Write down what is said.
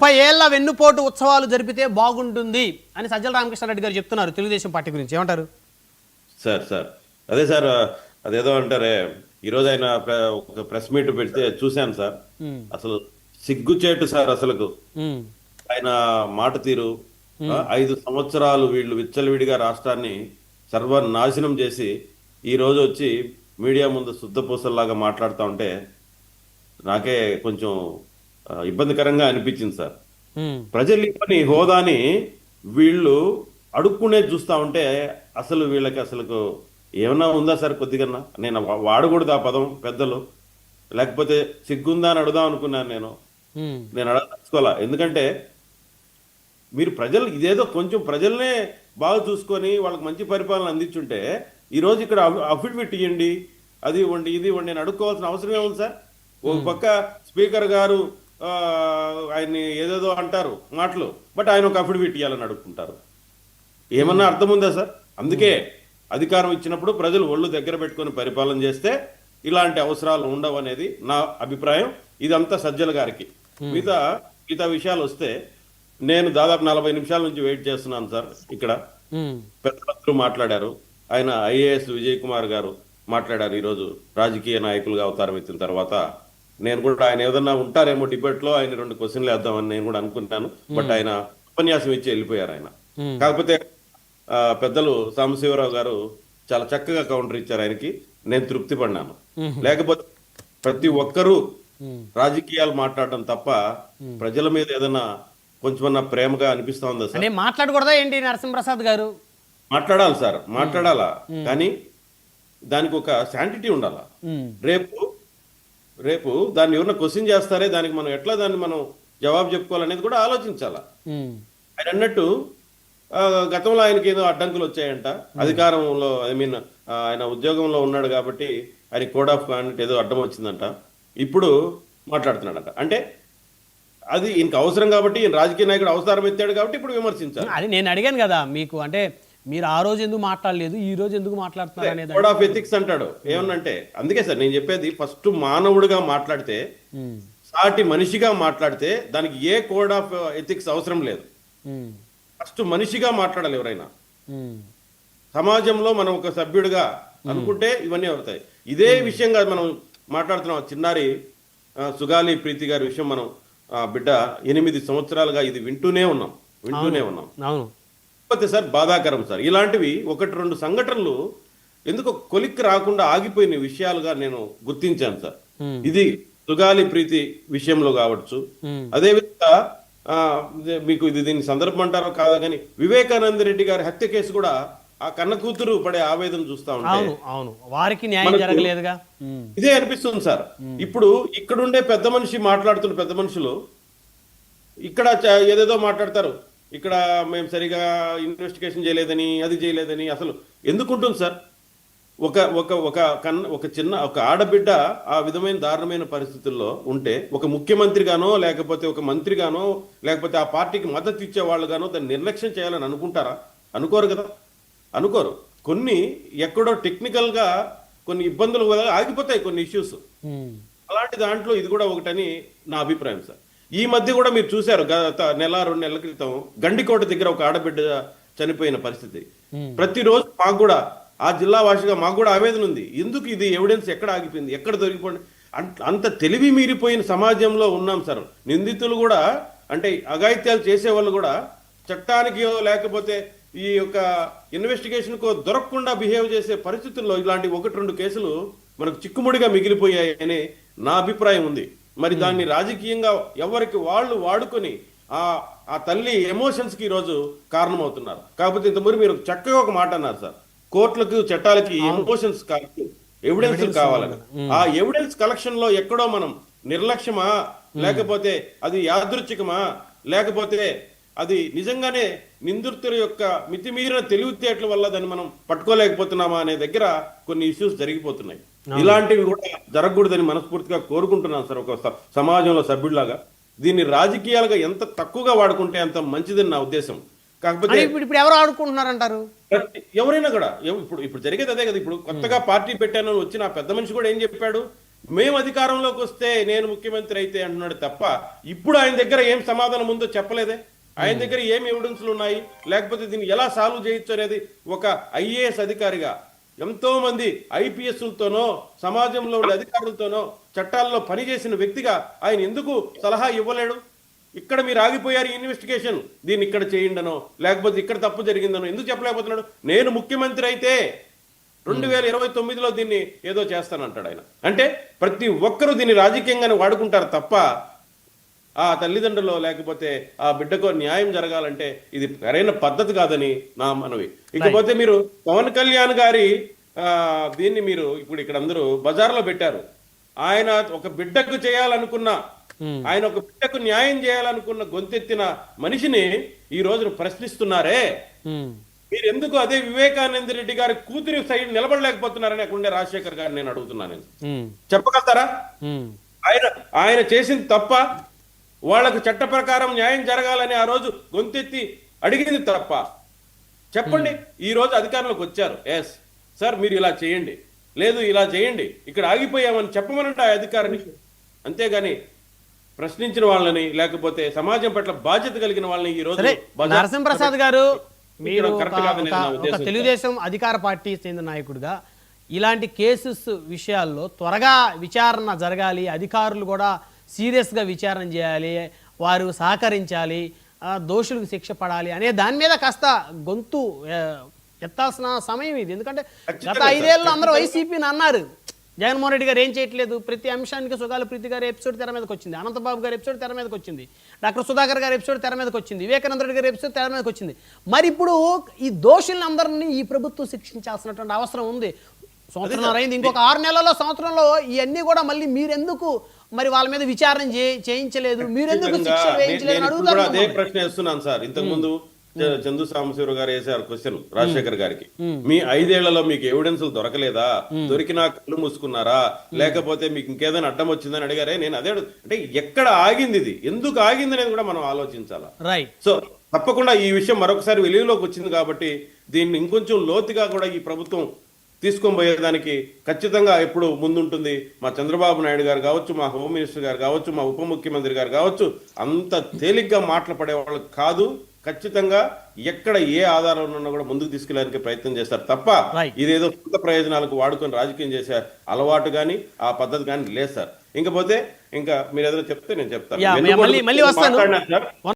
30 ఏళ్ల వెన్నుపోటు ఉత్సవాలు జరిపితే బాగుంటుంది అని సజ్జల రామకృష్ణారెడ్డి గారు చెప్తున్నారు తెలుగుదేశం పార్టీ గురించి. ఏమంటారు సార్ అదే సార్, అదేదో అంటారే, ఈరోజు ఆయన ఒక ప్రెస్ మీట్ పెడితే చూశాను సార్. అసలు సిగ్గుచేటు సార్ అసలుకు ఆయన మాట తీరు. 5 సంవత్సరాలు వీళ్ళు విచ్చలవిడిగా రాష్ట్రాన్ని సర్వనాశనం చేసి ఈ రోజు వచ్చి మీడియా ముందు శుద్ధపూసల్లాగా మాట్లాడుతూ ఉంటే నాకే కొంచెం ఇబ్బందికరంగా అనిపించింది సార్. ప్రజలు ఇవ్వని హోదాని వీళ్ళు అడుక్కునే చూస్తా ఉంటే అసలు వీళ్ళకి అసలు ఏమన్నా ఉందా సార్? కొద్దిగా నేను వాడకూడదు ఆ పదం పెద్దలు, లేకపోతే సిగ్గుందా అని అడుగుదాం అనుకున్నాను. నేను అడగదలుచుకోవాలా. ఎందుకంటే మీరు ప్రజలు ఇదేదో కొంచెం ప్రజల్నే బాగా చూసుకొని వాళ్ళకి మంచి పరిపాలన అందించుంటే ఈరోజు ఇక్కడ అఫిడవిట్ ఇవ్వండి, అది ఇవ్వండి, ఇది ఇవ్వండి నేను అడుక్కోవాల్సిన అవసరం ఏముంది సార్? ఒక పక్క స్పీకర్ గారు ఆయన్ని ఏదేదో అంటారు మాటలు, బట్ ఆయన ఒక అఫిడవిట్ ఇవ్వాలని అడుక్కుంటారు. ఏమన్నా అర్థం ఉందా సార్? అందుకే అధికారం ఇచ్చినప్పుడు ప్రజలు ఒళ్ళు దగ్గర పెట్టుకొని పరిపాలన చేస్తే ఇలాంటి అవసరాలు ఉండవు అనేది నా అభిప్రాయం. ఇదంతా సజ్జల గారికి. మిగతా విషయాలు వస్తే నేను దాదాపు 40 నిమిషాల నుంచి వెయిట్ చేస్తున్నాను సార్. ఇక్కడ పెద్దలు మాట్లాడారు, ఆయన ఐఏఎస్ విజయ్ కుమార్ గారు మాట్లాడారు. ఈరోజు రాజకీయ నాయకులుగా అవతారం ఎత్తిన తర్వాత నేను కూడా ఆయన ఏదన్నా ఉంటారేమో డిబేట్ లో ఆయన 2 క్వశ్చన్లు వేద్దామని నేను కూడా అనుకుంటాను. బట్ ఆయన ఉపన్యాసం ఇచ్చి వెళ్ళిపోయారు ఆయన. కాకపోతే పెద్దలు సాంబశివరావు గారు చాలా చక్కగా కౌంటర్ ఇచ్చారు ఆయనకి. నేను తృప్తి పడినాను. లేకపోతే ప్రతి ఒక్కరూ రాజకీయాలు మాట్లాడటం తప్ప ప్రజల మీద ఏదైనా కొంచెమన్నా ప్రేమగా అనిపిస్తా ఉందా సార్? మాట్లాడకూడదా ఏంటి నరసింహప్రసాద్ గారు? మాట్లాడాలి సార్, మాట్లాడాలా, కానీ దానికి ఒక శాంటిటీ ఉండాలా. రేపు దాన్ని ఎవరన్నా క్వశ్చన్ చేస్తారే, దానికి మనం ఎట్లా దాన్ని మనం జవాబు చెప్పుకోవాలనేది కూడా ఆలోచించాలా. ఆయన అన్నట్టు గతంలో ఆయనకి ఏదో అడ్డంకులు వచ్చాయంట అధికారంలో. ఆయన ఉద్యోగంలో ఉన్నాడు కాబట్టి ఆయన కోడ్ ఆఫ్ కాండక్ట్ ఏదో అడ్డం వచ్చిందంట. ఇప్పుడు మాట్లాడుతున్నాడంట. అంటే అది ఈయనకు అవసరం కాబట్టి, ఈయన రాజకీయ నాయకుడు అవసరం ఎత్తాడు కాబట్టి ఇప్పుడు విమర్శించాలి. అది నేను అడిగాను కదా మీకు, అంటే మీరు ఆ రోజు ఎందుకు మాట్లాడలేదు, ఈ రోజు ఎందుకు మాట్లాడుతున్నారు అనేది. కోడ్ ఆఫ్ ఎథిక్స్ అంటాడు ఏమన్నంటే. అందుకే సార్ నేను చెప్పేది, ఫస్ట్ మానవుడిగా మాట్లాడితే, సాటి మనిషిగా మాట్లాడితే దానికి ఏ కోడ్ ఆఫ్ ఎథిక్స్ అవసరం లేదు. ఫస్ట్ మనిషిగా మాట్లాడాలి ఎవరైనా. సమాజంలో మనం ఒక సభ్యుడిగా అనుకుంటే ఇవన్నీ అవుతాయి. ఇదే విషయంగా మనం మాట్లాడుతున్నాం. చిన్నారి సుగాలి ప్రీతి గారి విషయం మనం బిడ్డ 8 సంవత్సరాలుగా ఇది వింటూనే ఉన్నాం. కాకపోతే సార్ బాధాకరం సార్, ఇలాంటివి 1-2 సంఘటనలు ఎందుకు కొలిక్కి రాకుండా ఆగిపోయిన విషయాలుగా నేను గుర్తించాను సార్. ఇది సుగాలి ప్రీతి విషయంలో కావచ్చు. అదేవిధంగా మీకు ఇది దీని సందర్భం అంటారో కాదా కానీ వివేకానంద రెడ్డి గారి హత్య కేసు కూడా ఆ కన్న కూతురు పడే ఆవేదన చూస్తా ఉంటే వారికి న్యాయం జరగలేదుగా ఇదే అనిపిస్తుంది సార్. ఇప్పుడు ఇక్కడుండే పెద్ద మనిషి మాట్లాడుతున్న పెద్ద మనుషులు ఇక్కడ ఏదేదో మాట్లాడతారు. ఇక్కడ మేము సరిగా ఇన్వెస్టిగేషన్ చేయలేదని, అది చేయలేదని. అసలు ఎందుకుంటుంది సార్? ఒక ఆడబిడ్డ ఆ విధమైన దారుణమైన పరిస్థితుల్లో ఉంటే ఒక ముఖ్యమంత్రిగానో లేకపోతే ఒక మంత్రిగానో లేకపోతే ఆ పార్టీకి మద్దతు ఇచ్చే వాళ్ళుగానో దాన్ని నిర్లక్ష్యం చేయాలని అనుకుంటారా? అనుకోరు కదా, అనుకోరు. కొన్ని ఎక్కడో టెక్నికల్ గా కొన్ని ఇబ్బందులు ఆగిపోతాయి కొన్ని ఇష్యూస్. అలాంటి దాంట్లో ఇది కూడా ఒకటని నా అభిప్రాయం సార్. ఈ మధ్య కూడా మీరు చూశారు, గత 1-2 నెలల క్రితం గండికోట దగ్గర ఒక ఆడబిడ్డ చనిపోయిన పరిస్థితి. ప్రతిరోజు మాకు కూడా ఆ జిల్లా వాసిగా మాకు కూడా ఆవేదన ఉంది. ఎందుకు ఇది ఎవిడెన్స్ ఎక్కడ ఆగిపోయింది, ఎక్కడ దొరికిపోయింది? అంత తెలివి మీరిపోయిన సమాజంలో ఉన్నాం సార్. నిందితులు కూడా, అంటే అఘాయిత్యాలు చేసేవాళ్ళు కూడా చట్టానికి లేకపోతే ఈ యొక్క ఇన్వెస్టిగేషన్ కు దొరకకుండా బిహేవ్ చేసే పరిస్థితుల్లో ఇలాంటి 1-2 కేసులు మనకు చిక్కుముడిగా మిగిలిపోయాయని నా అభిప్రాయం ఉంది. మరి దాన్ని రాజకీయంగా ఎవరికి వాళ్ళు వాడుకొని ఆ తల్లి ఎమోషన్స్ కి ఈరోజు కారణమవుతున్నారు. కాకపోతే ఇంతకుముందు మీరు చక్కగా ఒక మాట అన్నారు సార్, కోర్టులకు చట్టాలకి ఎమోషన్స్ కాదు, ఎవిడెన్స్ కావాలని. ఆ ఎవిడెన్స్ కలెక్షన్ లో ఎక్కడో మనం నిర్లక్ష్యమా, లేకపోతే అది యాదృచ్ఛికమా, లేకపోతే అది నిజంగానే నిందితుల యొక్క మితిమీరిన తెలివితేటల వల్ల దాన్ని మనం పట్టుకోలేకపోతున్నామా అనే దగ్గర కొన్ని ఇష్యూస్ జరిగిపోతున్నాయి. ఇలాంటివి కూడా జరగకూడదని మనస్ఫూర్తిగా కోరుకుంటున్నాను సార్. ఒక సమాజంలో సభ్యుడిలాగా దీన్ని రాజకీయాలుగా ఎంత తక్కువగా వాడుకుంటే అంత మంచిదని నా ఉద్దేశం. కాకపోతే ఇప్పుడు ఎవరు ఆడుకుంటున్నారంటారు? ఎవరైనా కూడా ఇప్పుడు జరిగేది అదే కదా. ఇప్పుడు కొత్తగా పార్టీ పెట్టాను వచ్చిన పెద్ద మనిషి కూడా ఏం చెప్పాడు, మేము అధికారంలోకి వస్తే నేను ముఖ్యమంత్రి అయితే అంటున్నాడు తప్ప ఇప్పుడు ఆయన దగ్గర ఏం సమాధానం ఉందో చెప్పలేదే. ఆయన దగ్గర ఏం ఎవిడెన్స్లు ఉన్నాయి, లేకపోతే దీన్ని ఎలా సాల్వ్ చేయొచ్చు అనేది ఒక ఐఏఎస్ అధికారిగా ఎంతో మంది ఐపీఎస్లతోనో సమాజంలో ఉండే అధికారులతోనో చట్టాల్లో పనిచేసిన వ్యక్తిగా ఆయన ఎందుకు సలహా ఇవ్వలేడు? ఇక్కడ మీరు ఆగిపోయారు ఈ ఇన్వెస్టిగేషన్, దీన్ని ఇక్కడ చేయండనో లేకపోతే ఇక్కడ తప్పు జరిగిందనో ఎందుకు చెప్పలేకపోతున్నాడు? నేను ముఖ్యమంత్రి అయితే 2029లో దీన్ని ఏదో చేస్తానంటాడు ఆయన. అంటే ప్రతి ఒక్కరూ దీన్ని రాజకీయంగానే వాడుకుంటారు తప్ప ఆ తల్లిదండ్రులు లేకపోతే ఆ బిడ్డకు న్యాయం జరగాలంటే ఇది సరైన పద్ధతి కాదని నా మనవి. ఇకపోతే మీరు పవన్ కళ్యాణ్ గారి దీన్ని మీరు ఇప్పుడు ఇక్కడ అందరూ బజార్లో పెట్టారు. ఆయన ఒక బిడ్డకు చేయాలనుకున్న, ఆయన ఒక బిడ్డకు న్యాయం చేయాలనుకున్న గొంతెత్తిన మనిషిని ఈ రోజున ప్రశ్నిస్తున్నారే, మీరు ఎందుకు అదే వివేకానంద రెడ్డి గారి కూతురి సైడ్ నిలబడలేకపోతున్నారని అక్కడుండే రాజశేఖర్ గారిని నేను అడుగుతున్నాను. చెప్పగలుగుతారా? ఆయన చేసింది తప్ప, వాళ్లకు చట్ట ప్రకారం న్యాయం జరగాలని ఆ రోజు గొంతెత్తి అడిగింది తప్ప చెప్పండి. ఈ రోజు అధికారంలోకి వచ్చారు, ఎస్ సార్ మీరు ఇలా చేయండి, లేదు ఇలా చేయండి, ఇక్కడ ఆగిపోయామని చెప్పమనంట ఆ అధికారిని. అంతేగాని ప్రశ్నించిన వాళ్ళని లేకపోతే సమాజం పట్ల బాధ్యత కలిగిన వాళ్ళని ఈ రోజు నరసింహప్రసాద్ గారు మీరు ఒక తెలుగుదేశం అధికార పార్టీ చెందిన నాయకుడిగా ఇలాంటి కేసెస్ విషయాల్లో త్వరగా విచారణ జరగాలి, అధికారులు కూడా సీరియస్గా విచారణ చేయాలి, వారు సహకరించాలి, దోషులకు శిక్ష పడాలి అనే దాని మీద కాస్త గొంతు ఎత్తాల్సిన సమయం ఇది. ఎందుకంటే గత 5 ఏళ్ళు అందరూ వైసీపీని అన్నారు, జగన్మోహన్ రెడ్డి గారు ఏం చేయట్లేదు, ప్రతి అంశానికి సుగాల ప్రీతి గారి ఎపిసోడ్ తెర మీదకి వచ్చింది, అనంతబాబు గారి ఎపిసోడ్ తెర మీదకి వచ్చింది, డాక్టర్ సుధాకర్ గారి ఎపిసోడ్ తెర మీదకి వచ్చింది, వివేకానంద రెడ్డి గారి ఎపిసోడ్ తెర మీదకి వచ్చింది. మరి ఇప్పుడు ఈ దోషులందరినీ ఈ ప్రభుత్వం శిక్షించాల్సినటువంటి అవసరం ఉంది. సంవత్సరం అయింది, ఇంకొక 6 నెలల్లో సంవత్సరంలో ఇవన్నీ కూడా మళ్ళీ మీరెందుకు మరి వాళ్ళ మీద విచారణ చేయించలేదు, మీరెందుకు శిక్ష వేయించలేదు అడుగుతారు. అదే ప్రశ్న వేస్తున్నాను సార్. ఇంతకు ముందు చందు సాంబశివరావు గారు వేసారు క్వశ్చన్ రాజశేఖర్ గారికి, మీ 5 ఏళ్లలో మీకు ఎవిడెన్స్ దొరకలేదా, దొరికినా కళ్ళు మూసుకున్నారా, లేకపోతే మీకు ఇంకేదైనా అడ్డం వచ్చిందని అడిగారే. నేను అదే అంటే ఎక్కడ ఆగింది, ఇది ఎందుకు ఆగింది అనేది కూడా మనం ఆలోచించాలా. రైట్. సో తప్పకుండా ఈ విషయం మరొకసారి వెలుగులోకి వచ్చింది కాబట్టి దీన్ని ఇంకొంచెం లోతుగా కూడా ఈ ప్రభుత్వం తీసుకొని పోయేదానికి ఖచ్చితంగా ఎప్పుడు ముందుంటుంది. మా చంద్రబాబు నాయుడు గారు కావచ్చు, మా హోమ్ మినిస్టర్ గారు కావచ్చు, మా ఉప ముఖ్యమంత్రి గారు కావచ్చు, అంత తేలిగ్గా మాట్లాడే వాళ్ళు కాదు. ఖచ్చితంగా ఎక్కడ ఏ ఆధారం ఉన్నా కూడా ముందుకు తీసుకెళ్ళడానికి ప్రయత్నం చేస్తారు తప్ప ఇదేదో సొంత ప్రయోజనాలకు వాడుకొని రాజకీయం చేసే అలవాటు కానీ ఆ పద్ధతి కానీ లేదు సార్. ఇంకపోతే ఇంకా మీరు ఏదైనా చెప్తే నేను చెప్తాను.